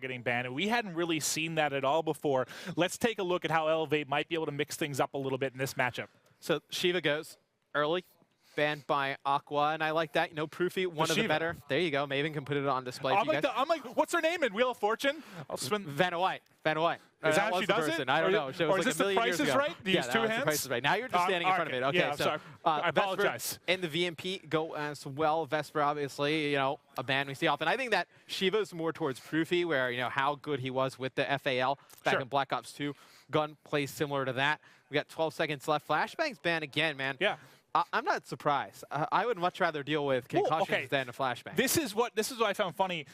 getting banned, and we hadn't really seen that at all before. Let's take a look at how Elevate might be able to mix things up a little bit in this matchup. So Shiva goes early, banned by Aqua, and I like that. You know, Proofy, one of the better. There you go. Maven can put it on display. I'm like, what's her name in Wheel of Fortune? I'll spin. Vanna White. Vanna White. Is that how she does it? I don't know. Or is this the Price is Right? Do you use two hands? The Price is Right. Now you're just standing in front of it. Okay, yeah, so sorry. I apologize. Vesper and the VMP go as well. Vesper, obviously, you know, a ban we see often. I think that Shiva's more towards Proofy, where, you know, how good he was with the FAL back in Black Ops 2. Gun plays similar to that. We got 12 seconds left. Flashbang's banned again, man. Yeah. I'm not surprised. I would much rather deal with concussions than a flashbang. This is what I found funny.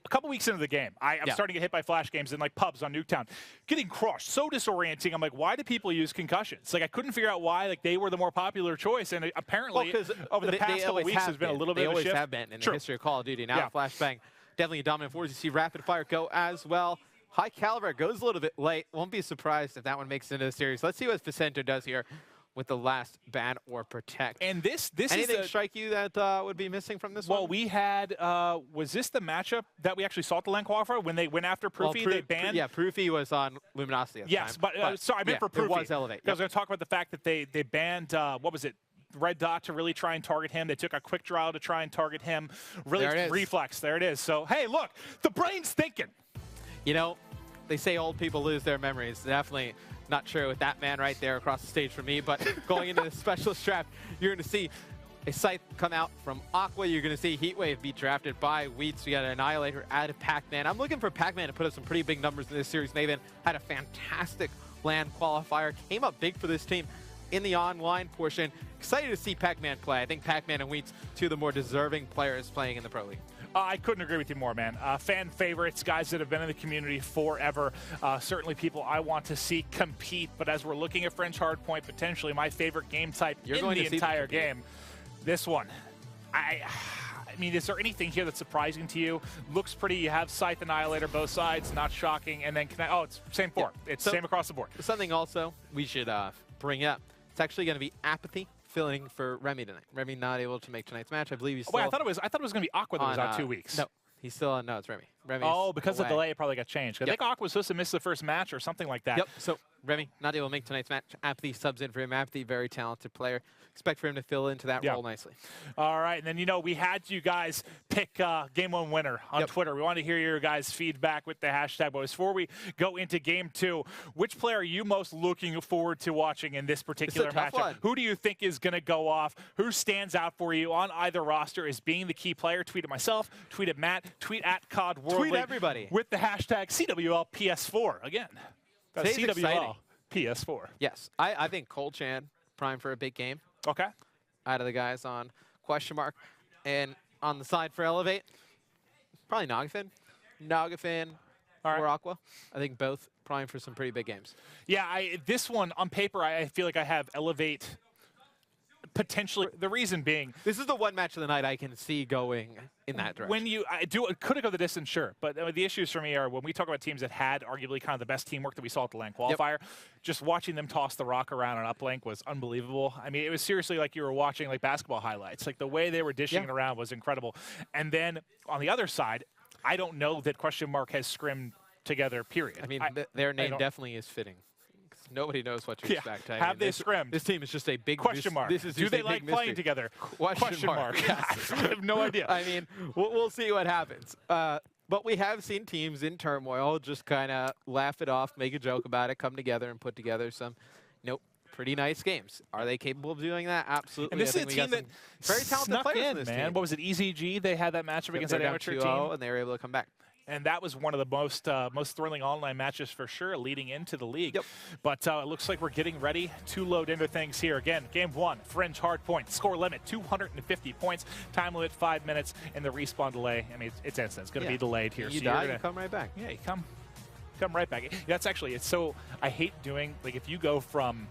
A couple weeks into the game, I'm starting to get hit by flash games in like pubs on Nuketown, getting crushed, so disorienting. I'm like, why do people use concussions? Like, I couldn't figure out why. Like, they were the more popular choice, and apparently over the past couple weeks, there's been a little bit of a shift. They always have been in the history of Call of Duty. Now flashbang, definitely a dominant force. You see rapid fire go as well. High caliber goes a little bit late. Won't be surprised if that one makes it into the series. Let's see what Faccento does here with the last ban or protect. And this anything strike you that would be missing from this one? Well, we had, was this the matchup that we actually saw at the LAN qualifier when they went after Proofy? They banned? Yeah, Proofy was on Luminosity at the time. But sorry, I meant for Proofy. It was Elevate. I was going to talk about the fact that they banned, what was it? Red Dot to really try and target him. They took a quick draw to try and target him. Really reflex. There it is. So, hey, look, the brain's thinking. You know, they say old people lose their memories. Definitely not true with that man right there across the stage from me. But going into the specialist draft, you're going to see a Scythe come out from Aqua. You're going to see Heatwave be drafted by Wheats. We got an Annihilator out of Pacman. I'm looking for Pacman to put up some pretty big numbers in this series. Maven had a fantastic LAN qualifier. Came up big for this team in the online portion. Excited to see Pacman play. I think Pacman and Wheats, two of the more deserving players playing in the Pro League. I couldn't agree with you more, man. Fan favorites, guys that have been in the community forever. Certainly people I want to see compete. But as we're looking at French Hardpoint, potentially my favorite game type in the entire game, this one. I mean, is there anything here that's surprising to you? Looks pretty. You have Scythe Annihilator, both sides, not shocking. And then, it's same form. It's same across the board. Something also we should bring up. It's actually going to be Apathy filling for Remy tonight. Remy not able to make tonight's match. I believe he's still I thought it was going to be Aqua that was out 2 weeks. No, he's still on. No, it's Remy. Remy's because away. of the delay, it probably got changed. I think Aqua was supposed to miss the first match or something like that. Yep. So Remy not able to make tonight's match. Apathy subs in for him. Apathy, very talented player. Expect for him to fill into that role nicely. All right, and then we had you guys pick Game 1 winner on Twitter. We wanted to hear your guys' feedback with the hashtag. But before we go into Game 2, which player are you most looking forward to watching in this particular matchup? Who do you think is going to go off? Who stands out for you on either roster as being the key player? Tweet at myself, tweet at Matt, tweet at COD World. Tweet everybody with the hashtag CWL PS4 again. That's CWL exciting. PS4. Yes, I think ColeChan prime for a big game. Okay. Out of the guys on QuestionMark. And on the side for Elevate, probably Nagafen. Nagafen or Aqua. I think both prime for some pretty big games. Yeah, this one, on paper, I feel like I have Elevate potentially. The reason being, this is the one match of the night I can see going in that direction. When could it go the distance? Sure. But the issues for me are when we talk about teams that had arguably kind of the best teamwork that we saw at the LAN qualifier, just watching them toss the rock around on uplink was unbelievable. I mean, it was seriously like you were watching like basketball highlights. Like the way they were dishing it around was incredible. And then on the other side, I don't know that QuestionMark has scrimmed together, period. I mean, their name definitely is fitting. Nobody knows what to expect. Have they scrimmed? This team is just a big question mark. Do they like playing together? Question mark. Yes. I have no idea. I mean, we'll see what happens. But we have seen teams in turmoil just kind of laugh it off, make a joke about it, come together and put together some, pretty nice games. Are they capable of doing that? Absolutely. And this is a team that very talented players in this team. What was it? EZG? They had that matchup against that amateur team, and they were able to come back. And that was one of the most thrilling online matches for sure leading into the league. But it looks like we're getting ready to load into things here. Again, Game 1, French Hardpoint. Score limit, 250 points. Time limit, 5 minutes. And the respawn delay, I mean, it's instant. It's going to be delayed here. You die, you come right back. Yeah, you come right back. That's actually, it's so, I hate doing, like if you go from,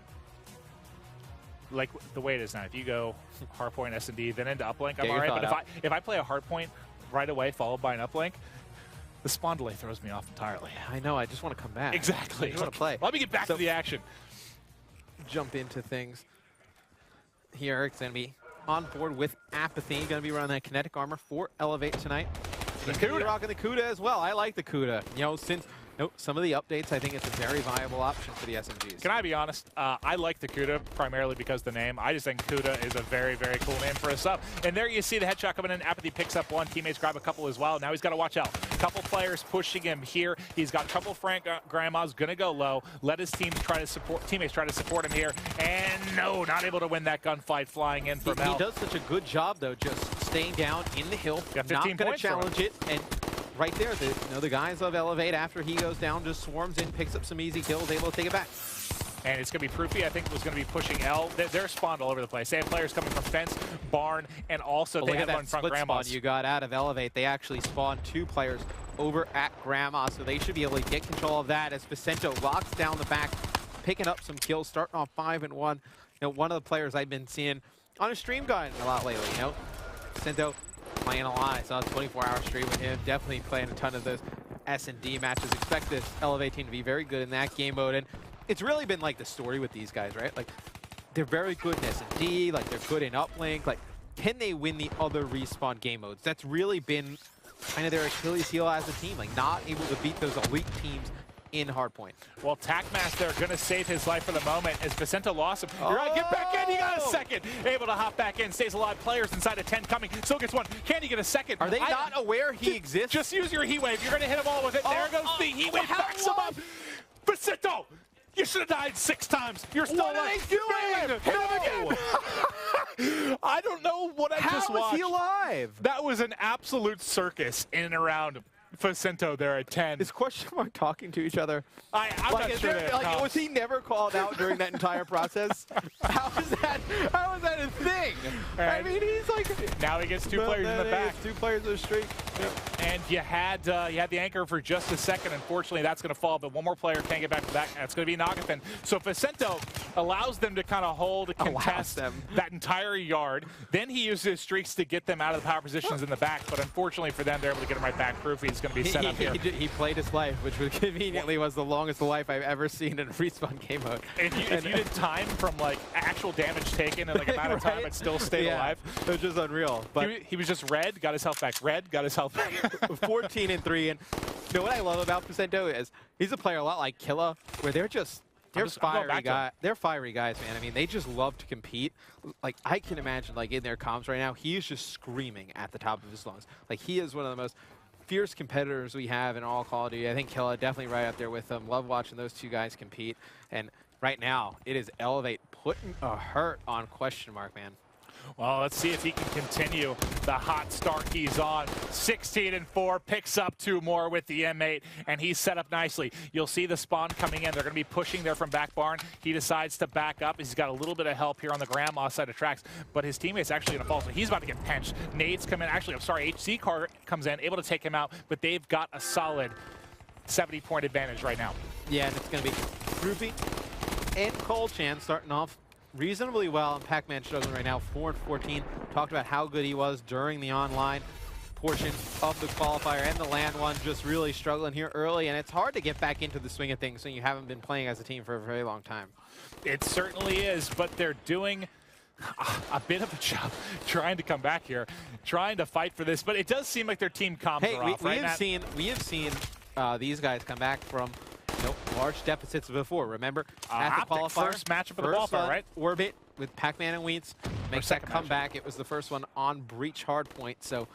like the way it is now, if you go Hardpoint, S&D, then into uplink, I'm all right. But if I play a Hardpoint right away followed by an uplink, the spawn delay throws me off entirely. I know. I just want to come back. Exactly. I just want to play. Let me get back to the action. Jump into things. Here, it's going to be on board with Apathy. Going to be running that kinetic armor for Elevate tonight. He's going to be rocking the Kuda as well. I like the Kuda. You know, since some of the updates, I think it's a very viable option for the SMGs. Can I be honest? I like the Kuda primarily because the name. I just think Kuda is a very, very cool name for a sub. And there you see the headshot coming in. Apathy picks up one. Teammates grab a couple as well. Now he's got to watch out. A couple players pushing him here. He's got a couple Frank Grandmas going to go low. Let his teammates try to support him here. And no, not able to win that gunfight flying in from L. He does such a good job, though, just staying down in the hill. Got 15 not going to points challenge it. And right there, the guys of Elevate, after he goes down, just swarms in, picks up some easy kills, able to take it back. And it's going to be Proofy, I think, was going to be pushing L. They're spawned all over the place. They have players coming from Fence, Barn, and also they have one from Grandma's. You got out of Elevate. They actually spawned 2 players over at Grandma, so they should be able to get control of that as Faccento locks down the back, picking up some kills, starting off 5-1. You know, one of the players I've been seeing on a stream guide a lot lately, you know. Faccento playing a lot. I saw a 24-hour stream with him, definitely playing a ton of those S&D matches. Expect this Elevate team to be very good in that game mode, and it's really been like the story with these guys, right? Like, they're very good in S&D, like they're good in uplink, like, can they win the other respawn game modes? That's really been kind of their Achilles heel as a team, like not able to beat those elite teams in hardpoint. Well, Tacmaster going to save his life for the moment as Faccento lost him. You're right, get back in, you got a second. Able to hop back in, stays alive. Players inside of 10 coming, still gets one. Can he get a second? Are they not aware he exists? Just use your heat wave. You're going to hit them all with it. There goes the heat wave, backs him up. Faccento, you should have died 6 times. You're still alive. What are they doing? Hit him again. I don't know what I just watched. How is he alive? That was an absolute circus in and around Faccento there at 10. Is QuestionMark talking to each other? I'm like, not sure. Was he never called out during that entire process? How is that a thing? I mean, he's like... Now he gets 2 players in the back. 2 players in the streak. Yep. And you had the anchor for just a second. Unfortunately, that's going to fall, but one more player can't get back to that. That's going to be Nagafen. So Faccento allows them to kind of hold, contest that entire yard. Then he uses his streaks to get them out of the power positions in the back, but unfortunately for them, they're able to get him right back. Proofy's going to be set up here. He played his life, which conveniently was the longest life I've ever seen in a respawn game mode. If you did time from like actual damage taken and like amount of time, it still stayed alive. It was just unreal. But he was just red, got his health back. Red, got his health back. 14-3, and you know what I love about Faccento is he's a player a lot like Killa, where they're fiery guys. They're fiery guys, man. I mean, they just love to compete. Like, I can imagine, like, in their comms right now, he is just screaming at the top of his lungs. Like, he is one of the most fierce competitors we have in all Call of Duty. I think Killa definitely right up there with them. Love watching those 2 guys compete. And right now, it is Elevate putting a hurt on QuestionMark, man. Well, let's see if he can continue the hot start he's on. 16-4, picks up 2 more with the M8, and he's set up nicely. You'll see the spawn coming in. They're going to be pushing there from back barn. He decides to back up. He's got a little bit of help here on the Grandma side of tracks, but his teammate's actually going to fall, so he's about to get pinched. Nades come in. Actually, I'm sorry, HC car comes in, able to take him out, but they've got a solid 70-point advantage right now. Yeah, and it's going to be Proofy and ColeChan starting off reasonably well, and Pacman struggling right now, 4-14. Talked about how good he was during the online portion of the qualifier, and the LAN one just really struggling here early, and it's hard to get back into the swing of things when you haven't been playing as a team for a very long time. It certainly is, but they're doing a bit of a job trying to come back here, trying to fight for this, but it does seem like their team comms are off, right? We have seen these guys come back from large deficits before. Remember, at the qualifier, first matchup of the qualifier, right? Orbit with Pacman and Weens makes that comeback. It was the first one on Breach Hardpoint, so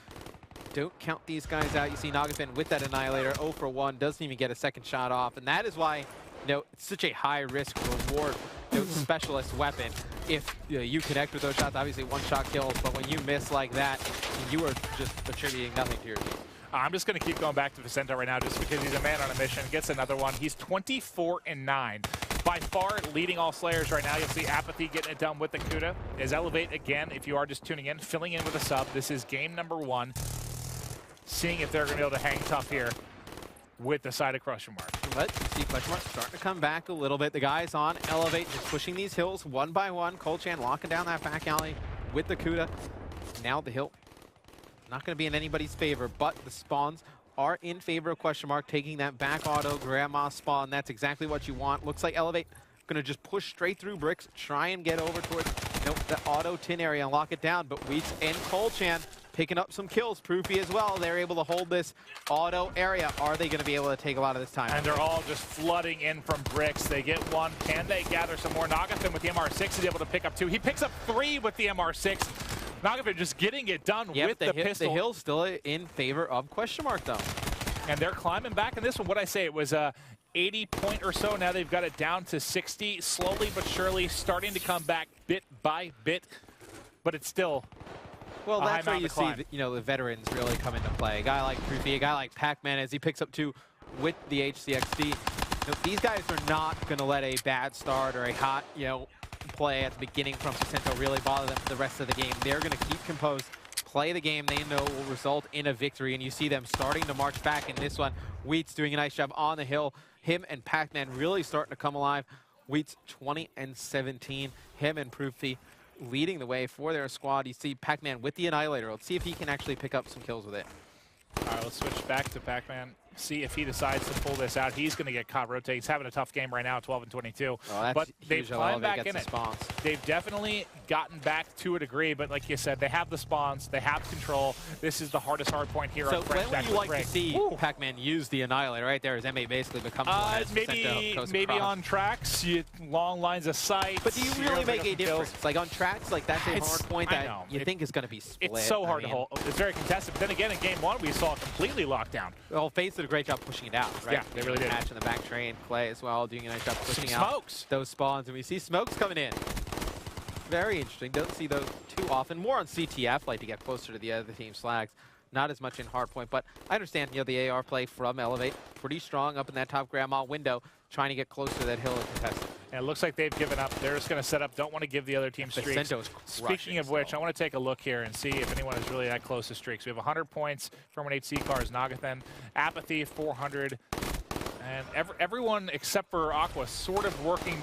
don't count these guys out. You see Nagafen with that Annihilator, 0 for 1, doesn't even get a second shot off, and that is why it's such a high-risk reward specialist weapon. If you connect with those shots, obviously one-shot kills, but when you miss like that, you are just attributing nothing to your team. I'm just going to keep going back to Faccento right now just because he's a man on a mission. Gets another one. He's 24-9. By far leading all Slayers right now. You'll see Apathy getting it done with the Kuda. Is Elevate again, if you are just tuning in, filling in with a sub. This is game number 1. Seeing if they're going to be able to hang tough here with the side of QuestionMark. But you see QuestionMark starting to come back a little bit. The guys on Elevate just pushing these hills one by one. ColeChan locking down that back alley with the Kuda. Now the hill. Not going to be in anybody's favor, but the spawns are in favor of QuestionMark, taking that back auto Grandma spawn. That's exactly what you want. Looks like Elevate going to just push straight through bricks, try and get over towards the auto tin area and lock it down. But Weeds and ColeChan picking up some kills. Proofy as well. They're able to hold this auto area. Are they going to be able to take a lot of this time? And they're all just flooding in from bricks. They get one. Can they gather some more? Nagafen with the MR6 is able to pick up 2. He picks up 3 with the MR6. Nagafen just getting it done with the pistol. The hill's still in favor of QuestionMark, though. And they're climbing back in this one. What'd I say? It was 80 point or so. Now they've got it down to 60. Slowly but surely starting to come back bit by bit. But it's still well, that's where you see the veterans really come into play. A guy like Proofy, a guy like Pacman as he picks up 2 with the HCXD. These guys are not going to let a bad start or a hot play at the beginning from Faccento really bother them for the rest of the game. They're going to keep composed, play the game they know will result in a victory, and you see them starting to march back in this one. Wheat's doing a nice job on the hill. Him and Pacman really starting to come alive. Wheat's 20-17. Him and Proofy leading the way for their squad. You see Pacman with the Annihilator. Let's see if he can actually pick up some kills with it. All right, let's switch back to Pacman. See if he decides to pull this out. He's going to get caught rotating. He's having a tough game right now, 12-22. Oh, but they've climbed back in it. Spawns. They've definitely gotten back to a degree, but like you said, they have the spawns, they have control. This is the hardest hard point here on French. So when would you like to see Pacman use the Annihilator? Right there as MA basically becomes maybe on tracks, long lines of sight. But do you really make a difference? Like on tracks, like that's a hard point that you think is going to be split. It's so hard to hold. It's very contested. But then again, in game 1, we saw completely locked down. Well, FaZe did a great job pushing it out. Right? Yeah, they really did. Match in the back train, Clay as well, doing a nice job pushing out those spawns, and we see smokes coming in. Very interesting. Don't see those too often. More on CTF, like to get closer to the other team's flags. Not as much in hardpoint, but I understand. The AR play from Elevate, pretty strong up in that top grandma window, trying to get closer to that hill and contest. And it looks like they've given up. They're just going to set up. Don't want to give the other team streaks. Speaking of which, I want to take a look here and see if anyone is really that close to streaks. We have 100 points from an HC cars, Nagafen. Apathy, 400. And everyone except for Aqua sort of working,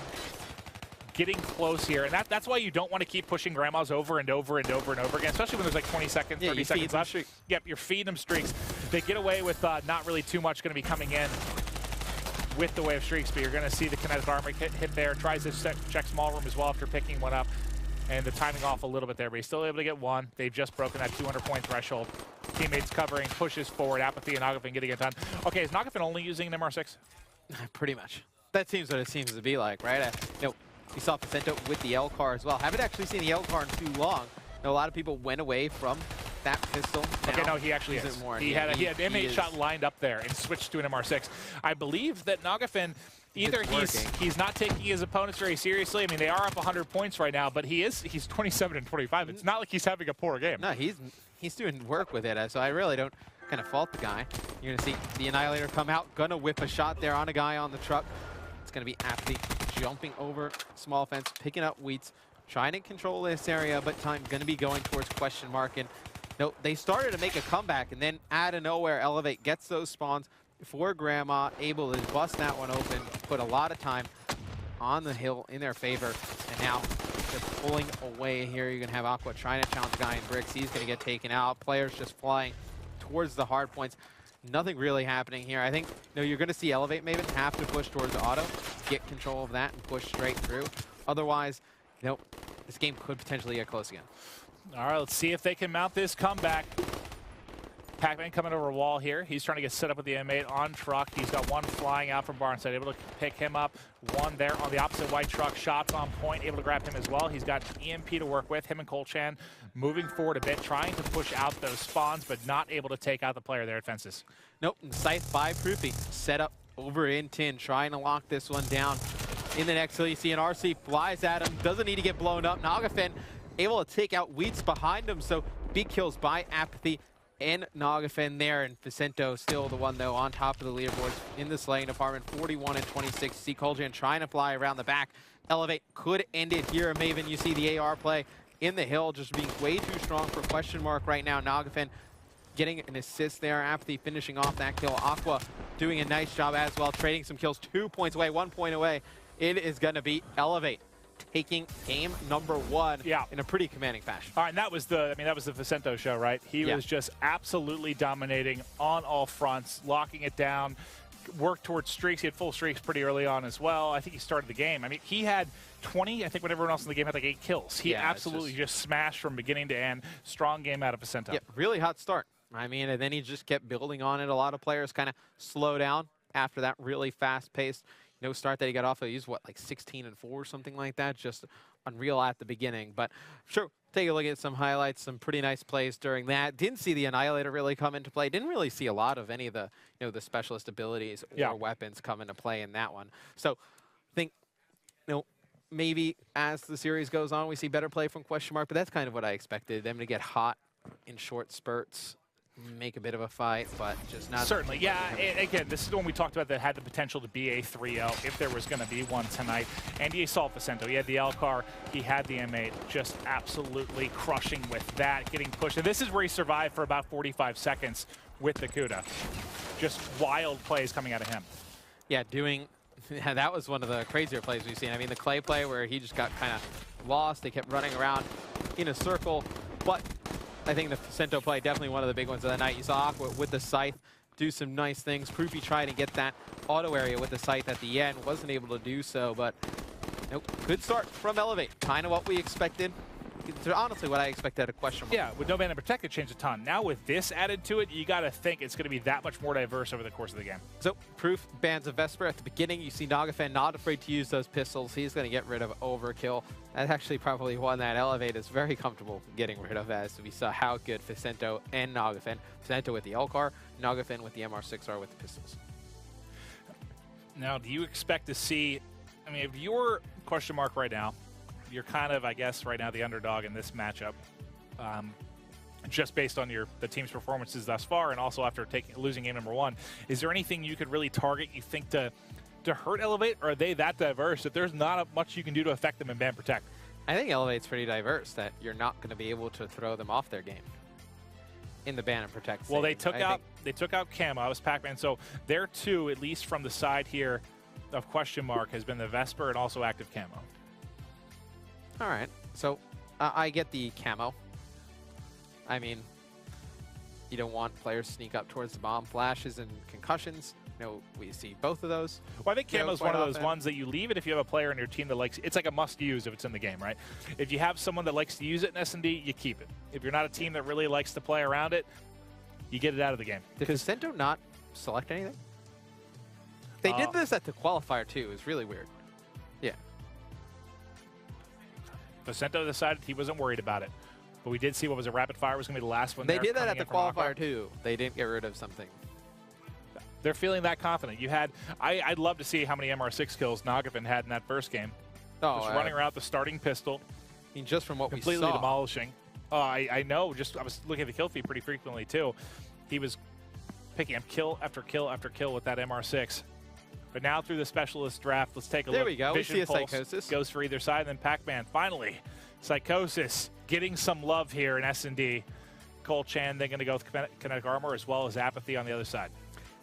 getting close here. And that's why you don't want to keep pushing grandmas over and over and over and over again, especially when there's like 20 seconds, 30 seconds left. Yep, you're feeding them streaks. They get away with not really too much going to be coming in with the wave streaks, but you're going to see the kinetic armor hit there. Tries to check small room as well after picking one up. And the timing off a little bit there, but he's still able to get one. They've just broken that 200-point threshold. Teammates covering, pushes forward. Apathy and Nagafen getting it done. Okay, is Nagafen only using an MR6? Pretty much. That seems what it seems to be like, right? We saw Faccento with the L car as well. Haven't actually seen the L car in too long. A lot of people went away from that pistol. Okay, no, he actually is. He had an M8 shot lined up there and switched to an MR6. I believe that Nagafen, either he's not taking his opponents very seriously. I mean, they are up 100 points right now, but he's 27-25. It's not like he's having a poor game. No, he's doing work with it, so I really don't kind of fault the guy. You're going to see the Annihilator come out, gonna whip a shot there on a guy on the truck. It's going to be Apathy jumping over small fence, picking up Wheats, trying to control this area, but time going to be going towards QuestionMark. And no, they started to make a comeback, and then out of nowhere, Elevate gets those spawns for Grandma, able to bust that one open, put a lot of time on the hill in their favor, and now they're pulling away here. You're going to have Aqua trying to challenge a guy in bricks. He's going to get taken out. Players just flying towards the hard points. Nothing really happening here. I think you're going to see Elevate Maven have to push towards the auto, get control of that, and push straight through. Otherwise, this game could potentially get close again. All right, let's see if they can mount this comeback. Pacman coming over a wall here. He's trying to get set up with the M8 on truck. He's got one flying out from Barnside, able to pick him up. One there on the opposite white truck. Shots on point, able to grab him as well. He's got EMP to work with. Him and ColeChan moving forward a bit, trying to push out those spawns, but not able to take out the player there at fences. Nope, Scythe by Proofy. Set up over in tin, trying to lock this one down. In the next hill, you see an RC flies at him. Doesn't need to get blown up. Nagafen able to take out Wheats behind him, so big kills by Apathy and Nagafen there, and Faccento still the one, though, on top of the leaderboards in the slaying department, 41-26. See ColeChan trying to fly around the back. Elevate could end it here. Maven, you see the AR play in the hill, just being way too strong for QuestionMark right now. Nagafen getting an assist there. Apathy finishing off that kill. Aqua doing a nice job as well, trading some kills. 2 points away, 1 point away. It is going to be Elevate taking game number 1 in a pretty commanding fashion. All right, and that was the Faccento show, right? He was just absolutely dominating on all fronts, locking it down, work towards streaks. He had full streaks pretty early on as well. I think he started the game. I mean, he had 20, I think, when everyone else in the game had like 8 kills. He absolutely just smashed from beginning to end. Strong game out of Faccento. Yeah, really hot start. I mean, and then he just kept building on it. A lot of players kind of slow down after that really fast-paced start that he got off of. He was, what, like 16-4 or something like that? Just unreal at the beginning. But sure, take a look at some highlights, some pretty nice plays during that. Didn't see the Annihilator really come into play. Didn't really see a lot of any of the, the specialist abilities or weapons come into play in that one. So I think, maybe as the series goes on, we see better play from QuestionMark, but that's kind of what I expected. Them to get hot in short spurts, make a bit of a fight, but just not... Certainly, yeah. And again, this is the one we talked about that had the potential to be a 3-0 if there was going to be one tonight. And he saw Faccento. He had the L-Car, he had the M8, just absolutely crushing with that, getting pushed. And this is where he survived for about 45 seconds with the Kuda. Just wild plays coming out of him. Yeah, that was one of the crazier plays we've seen. I mean, the clay play where he just got kind of lost. They kept running around in a circle, but I think the Faccento play, definitely one of the big ones of the night. You saw Aqua with the Scythe do some nice things. Proofy trying to get that auto area with the Scythe at the end. Wasn't able to do so, but good start from Elevate. Kind of what we expected. It's honestly what I expected at QuestionMark. Yeah, with no ban and protect, it changed a ton. Now with this added to it, you got to think it's going to be that much more diverse over the course of the game. So Proof bans a Vesper at the beginning. You see Nagafen not afraid to use those pistols. He's going to get rid of Overkill. That's actually probably one that Elevate is very comfortable getting rid of, as we saw how good Faccento and Nagafen. Faccento with the L-Car, Nagafen with the MR6R with the pistols. Now, do you expect to see, I mean, if you're QuestionMark right now, you're kind of, I guess, right now the underdog in this matchup, just based on the team's performances thus far, and also after losing game number 1. Is there anything you could really target, you think, to hurt Elevate, or are they that diverse that there's not much you can do to affect them in ban protect? I think Elevate's pretty diverse, that you're not going to be able to throw them off their game in the ban and protect. Well, they took out Camo. It was Pacman. So their 2, at least from the side here of QuestionMark, has been the Vesper and also active Camo. All right, so I get the Camo. I mean, you don't want players to sneak up towards the bomb. Flashes and concussions, we see both of those. Well, I think Camo is one of those ones that you leave it if you have a player in your team that likes. It's like a must-use if it's in the game, right? If you have someone that likes to use it in S&D, you keep it. If you're not a team that really likes to play around it, you get it out of the game. Did Faccento not select anything? They did this at the qualifier too. It was really weird. Yeah. Faccento decided he wasn't worried about it. But we did see what was a rapid fire was going to be the last one. They did that at the qualifier too. They didn't get rid of something. They're feeling that confident. I'd love to see how many MR6 kills Nagafen had in that first game. Just running around the starting pistol. I mean, just from what we saw. Completely demolishing. I know. I was looking at the kill feed pretty frequently too. He was picking up kill after kill after kill with that MR6. But now through the specialist draft, let's take a look. There we go. Vision we see a Pulse Psychosis. Goes for either side, and then Pacman. Finally, Psychosis getting some love here in S&D. ColeChan then going to go with Kinetic Armor as well as Apathy on the other side.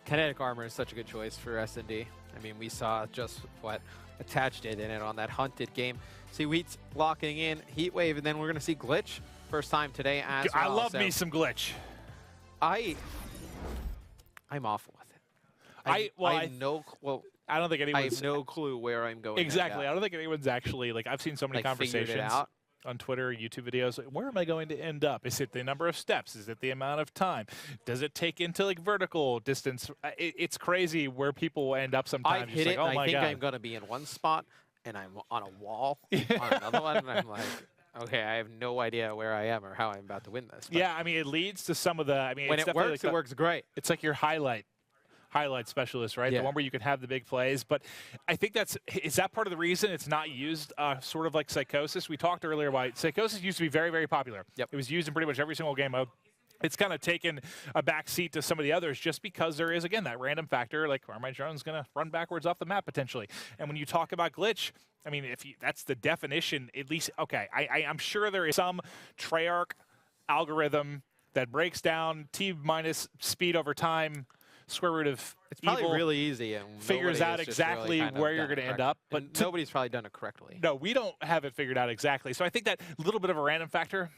Kinetic Armor is such a good choice for S&D. I mean, we saw just what Attach did in it on that Hunted game. See Wheat's locking in Heat Wave, and then we're going to see Glitch first time today as well. I love me some Glitch. I'm awful with it. I don't think anyone's. I have no clue where I'm going. Exactly. I don't think anyone's actually I've seen so many conversations on Twitter, YouTube videos. Where am I going to end up? Is it the number of steps? Is it the amount of time? Does it take into vertical distance? It's crazy where people will end up sometimes. I've hit it. I think I'm going to be in one spot, and I'm on a wall on another one, and I'm like, okay, I have no idea where I am or how I'm about to win this. But yeah, I mean, it leads to some of the. I mean, when it works, it works great. It's like your highlight specialist, right? Yeah. The one where you can have the big plays. But I think is that part of the reason it's not used sort of like Psychosis? We talked earlier about Psychosis used to be very, very popular. Yep. It was used in pretty much every single game mode. It's kind of taken a back seat to some of the others just because there is, again, that random factor, like Carmine Jones going to run backwards off the map potentially. And when you talk about Glitch, I mean, that's the definition, at least, okay, I'm sure there is some Treyarch algorithm that breaks down T minus speed over time, square root of it's probably evil, really easy and figures out exactly really where you're going to end up. But nobody's probably done it correctly. No, we don't have it figured out exactly. So I think that little bit of a random factor,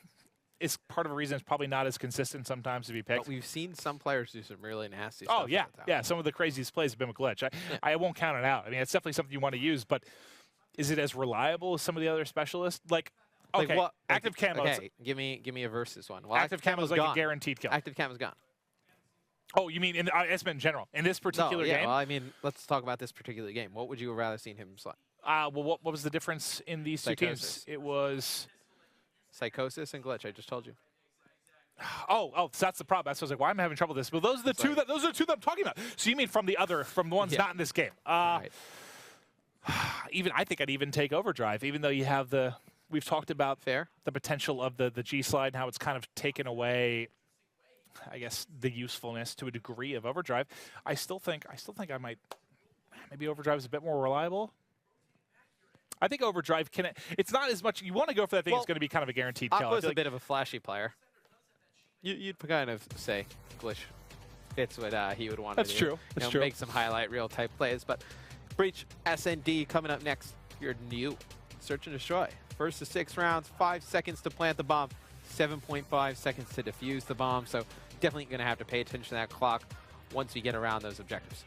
is part of a reason it's probably not as consistent sometimes to be picked. But we've seen some players do some really nasty stuff. Oh, yeah. Yeah, some of the craziest plays have been with Glitch. I won't count it out. I mean, it's definitely something you want to use, but is it as reliable as some of the other specialists? Like, okay, what? active camo. Okay, give me a versus one. Well, active camo is like gone. a guaranteed kill. Active camo's gone. Oh, you mean in in general? In this particular game? Well, I mean, let's talk about this particular game. What would you have rather seen him select? Well, what was the difference in these two teams? It was Psychosis and Glitch. I just told you. Oh, so that's the problem. That's why I was like, why am I having trouble with this? Well, those are the two that I'm talking about. So you mean from the ones not in this game? Right. Even I think I'd even take Overdrive, even though you have we've talked about the potential of the G slide and how it's kind of taken away, I guess, the usefulness to a degree of Overdrive. I still think I might maybe Overdrive is a bit more reliable. I think Overdrive it's not as much. You want to go for that thing. It's going to be kind of a guaranteed kill. Aqua's a bit of a flashy player. You'd kind of say Glitch fits what he would want to do. That's true. That's true. Make some highlight reel type plays. But Breach SND coming up next. Your new Search and Destroy. First to 6 rounds, 5 seconds to plant the bomb, 7.5 seconds to defuse the bomb. So definitely going to have to pay attention to that clock once we get around those objectives.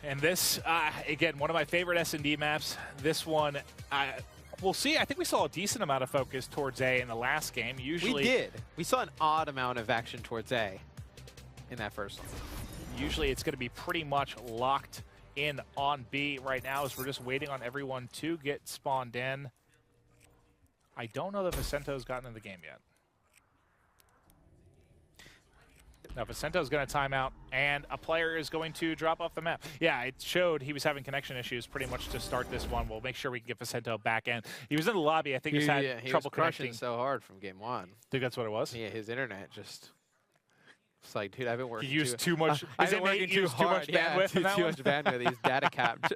And this, again, one of my favorite S&D maps. This one, we'll see. I think we saw a decent amount of focus towards A in the last game. Usually, we did. We saw an odd amount of action towards A in that first one. Usually it's going to be pretty much locked in on B right now as we're just waiting on everyone to get spawned in. I don't know that Faccento's gotten in the game yet. Now, Faccento's going to time out, and a player is going to drop off the map. Yeah, it showed he was having connection issues pretty much to start this one. We'll make sure we can get Faccento back in. He was in the lobby. I think he's had trouble connecting. So hard from game 1. Think that's what it was? Yeah, his internet just... It's like, dude, I've been working He used too much. I've been working too hard. bandwidth. Too much bandwidth. He's data capped.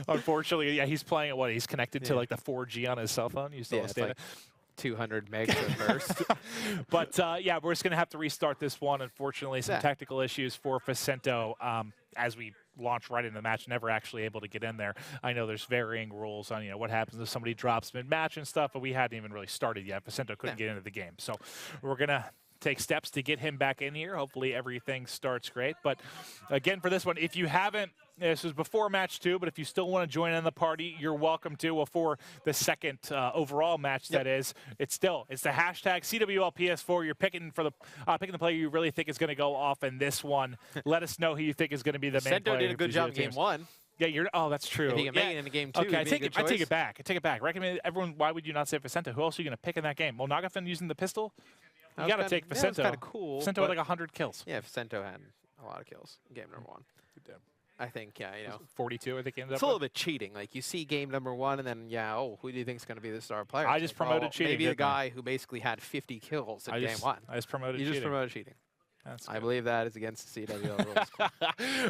Unfortunately, yeah, he's playing at what? He's connected to like the 4G on his cell phone. You still like 200 megs per burst. But yeah, we're just going to have to restart this one. Unfortunately, some technical issues for Faccento as we launch right into the match, never actually able to get in there. I know there's varying rules on what happens if somebody drops mid-match and stuff, but we hadn't even really started yet. Faccento couldn't get into the game. So we're going to take steps to get him back in here. Hopefully everything starts great. But again, for this one, if you haven't, this was before match 2, but if you still want to join in the party, you're welcome to. Well, for the second overall match, that is, it's the hashtag CWL PS4. You're picking for the player you really think is going to go off in this one. Let us know who you think is going to be the main player. Faccento did a good job in game 1. Yeah, that's true. If he can make it into game 2, okay, I take it back. I take it back. Recommend everyone. Why would you not say Faccento? Who else are you going to pick in that game? Well, Nagafen using the pistol. You got to take Faccento. That's kind of cool. Faccento had like 100 kills. Yeah, Faccento had a lot of kills in game number 1. I think, 42, I think he ended up. It's a little bit cheating. Like, you see game number 1, and then, who do you think is going to be the star player? I just promoted cheating. Maybe a guy who basically had 50 kills in game 1. I just promoted cheating. You just promoted cheating. I believe that is against the CWL rules.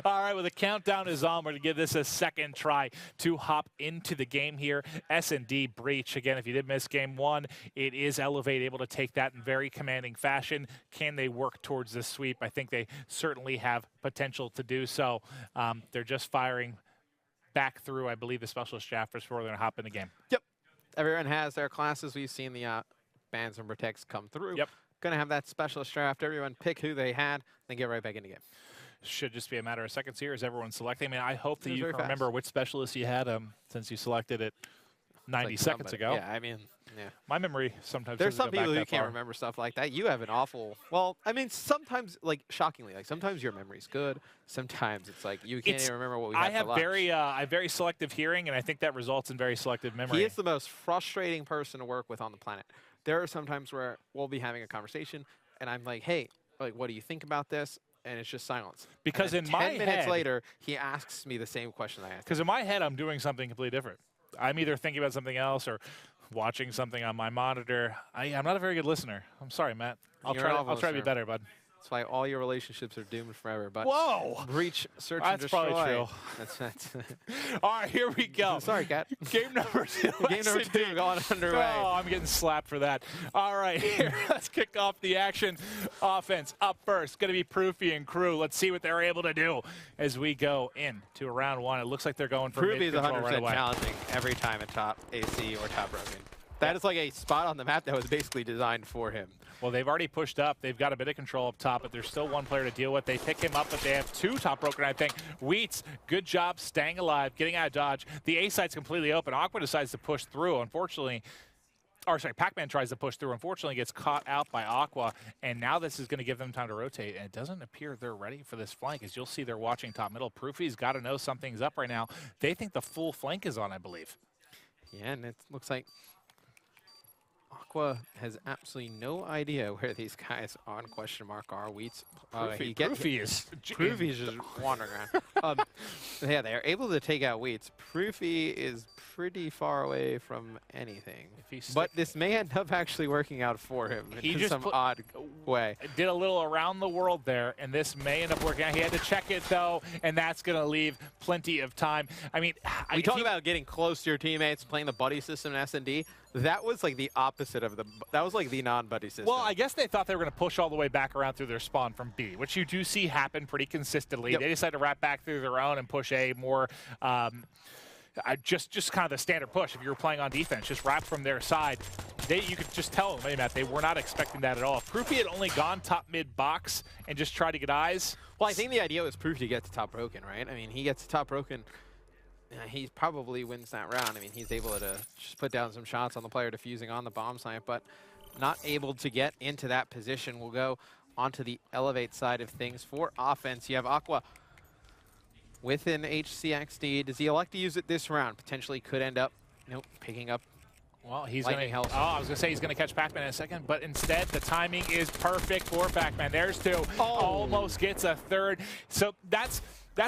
All right, well, the countdown is on. We're going to give this a second try to hop into the game here. S&D Breach. Again, if you did miss game 1, it is Elevate able to take that in very commanding fashion. Can they work towards this sweep? I think they certainly have potential to do so. They're just firing back through, I believe, the specialist draft before they're going to hop in the game. Yep. Everyone has their classes. We've seen the bans and protects come through. Yep. Going to have that specialist draft. Everyone pick who they had, then get right back in the game. Should just be a matter of seconds here as everyone's selecting. I mean, I hope that you can remember which specialist you had since you selected it 90 seconds ago. Yeah, I mean, my memory sometimes there's some people who can't remember stuff like that. You have an awful, well, I mean, sometimes, like, shockingly, like, sometimes your memory's good. Sometimes it's like you can't even remember what we had for lunch. I have very selective hearing, and I think that results in very selective memory. He is the most frustrating person to work with on the planet. There are some times where we'll be having a conversation, and I'm like, hey, like, what do you think about this? And it's just silence. Because in my head, 10 minutes later, he asks me the same question I asked. Because in my head, I'm doing something completely different. I'm either thinking about something else or watching something on my monitor. I'm not a very good listener. I'm sorry, Matt. I'll try to be better, bud. That's why all your relationships are doomed forever. But whoa! Breach, search, and destroy. That's probably true. That's all right, here we go. Sorry, Cat. Game number 2. Game number 2 going underway. Oh, I'm getting slapped for that. All right, here, let's kick off the action. Offense up first. Going to be Proofy and crew. Let's see what they're able to do as we go into round 1. It looks like they're going for Proofy is mid-control 100% right away. challenging every time at top AC or top broken. That is like a spot on the map that was basically designed for him. Well, they've already pushed up. They've got a bit of control up top, but there's still one player to deal with. They pick him up, but they have 2 top broken, I think. Wheats, good job staying alive, getting out of dodge. The A site's completely open. Aqua decides to push through, unfortunately. Or sorry, Pacman tries to push through. Unfortunately, gets caught out by Aqua, and now this is going to give them time to rotate, and it doesn't appear they're ready for this flank. As you'll see, they're watching top middle. Proofy's got to know something's up right now. They think the full flank is on, I believe. Yeah, and it looks like Aqua has absolutely no idea where these guys on QuestionMark are. Wheats, Proofy is just wandering around. Yeah, they are able to take out Wheats. Proofy is pretty far away from anything. But this may end up actually working out for him in some odd way. Did a little around the world there, and this may end up working out. He had to check it, though, and that's going to leave plenty of time. I mean, we talk about getting close to your teammates, playing the buddy system in S&D. That was like the opposite of that was like the non-buddy system. Well, I guess they thought they were going to push all the way back around through their spawn from B, which you do see happen pretty consistently. Yep. They decided to wrap back through their own and push A more, just kind of the standard push. If you were playing on defense, just wrap from their side. You could just tell them, Matt, they were not expecting that at all. If Proofy had only gone top mid box and just tried to get eyes. Well, I think the idea was Proofy to get to top broken, right? I mean, he gets to top broken. He probably wins that round. I mean, he's able to just put down some shots on the player defusing on the bomb site, but not able to get into that position. We'll go onto the elevate side of things. For offense, you have Aqua with an HCXD. Does he elect to use it this round? Potentially could end up, picking up. Well, he's going to help. Oh, I was going to say he's going to catch Pacman in a second, but instead the timing is perfect for Pacman. There's 2. Oh. Almost gets a 3rd. So that's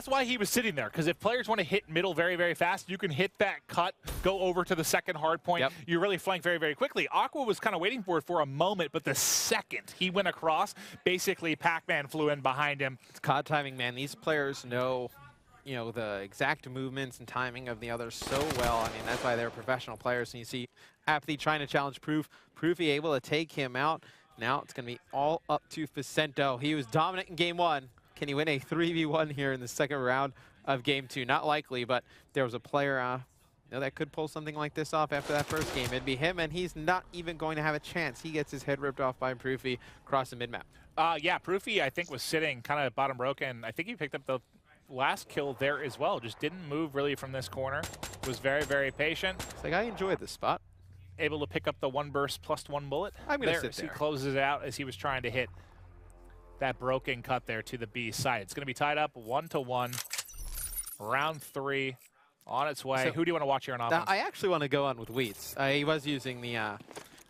why he was sitting there, because if players want to hit middle very, very fast, you can hit that cut, go over to the second hard point. Yep. You really flank very, very quickly. Aqua was kind of waiting for it for a moment, but the second he went across, basically Pacman flew in behind him. It's COD timing, man. These players know the exact movements and timing of the others so well. I mean, that's why they're professional players. And you see Apathy trying to challenge Proofy able to take him out. Now it's going to be all up to Faccento. He was dominant in game 1. Can he win a 3v1 here in the second round of game 2? Not likely, but there was a player that could pull something like this off after that first game. It'd be him, and he's not even going to have a chance. He gets his head ripped off by Proofy across the mid-map. Yeah, Proofy, I think, was sitting kind of bottom broken. I think he picked up the last kill there as well. Just didn't move really from this corner. Was very, very patient. It's like, I enjoyed this spot. Able to pick up the 1 burst plus 1 bullet. I'm going to sit there. He closes it out as he was trying to hit that broken cut there to the B side. It's going to be tied up 1-1. Round 3 on its way. So, who do you want to watch here on offense? I actually want to go on with Wheats. He was using the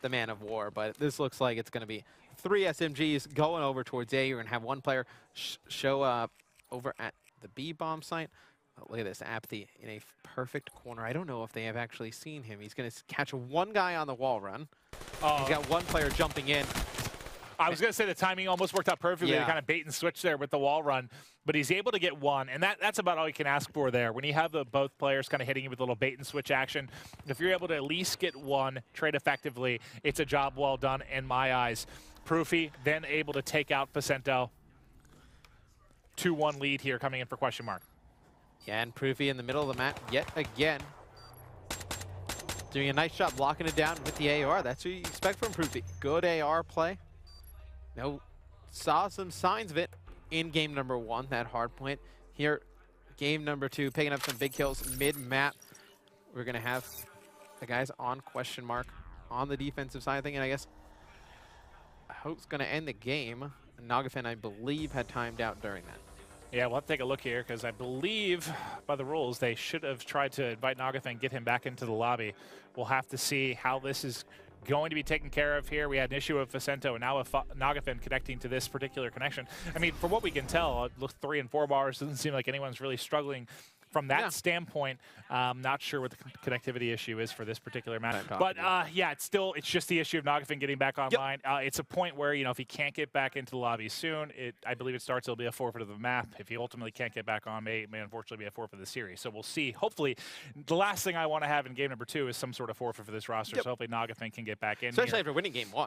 Man of War, but this looks like it's going to be 3 SMGs going over towards A. You're going to have one player show up over at the B bomb site. Oh, look at this, Apathy in a perfect corner. I don't know if they have actually seen him. He's going to catch one guy on the wall run. He's got one player jumping in. I was going to say the timing almost worked out perfectly. Yeah. They kind of bait and switch there with the wall run, but he's able to get one, and that's about all you can ask for there. When you have both players kind of hitting you with a little bait and switch action, if you're able to at least get one, trade effectively, it's a job well done in my eyes. Proofy then able to take out Faccento. 2-1 lead here coming in for QuestionMark. Yeah, and Proofy in the middle of the map yet again. Doing a nice job blocking it down with the AR. That's what you expect from Proofy. Good AR play. Saw some signs of it in game number 1, that hard point. Here, game number 2, picking up some big kills mid-map. We're going to have the guys on QuestionMark on the defensive side of things, and I guess Hope's going to end the game. Nagafen, I believe, had timed out during that. Yeah, we'll have to take a look here, because I believe by the rules they should have tried to invite Nagafen and get him back into the lobby. We'll have to see how this is going to be taken care of here. We had an issue with Faccento, and now with Nagafen connecting to this particular connection. I mean, from what we can tell, it looks 3 and 4 bars. Doesn't seem like anyone's really struggling from that standpoint. Not sure what the connectivity issue is for this particular match. But yeah, it's just the issue of Nagafen getting back online. Yep. It's a point where, if he can't get back into the lobby soon, I believe it'll be a forfeit of the map. If he ultimately can't get back on, may unfortunately be a forfeit of the series. So we'll see. Hopefully, the last thing I want to have in game number 2 is some sort of forfeit for this roster. Yep. So hopefully Nagafen can get back in. Especially after winning game 1.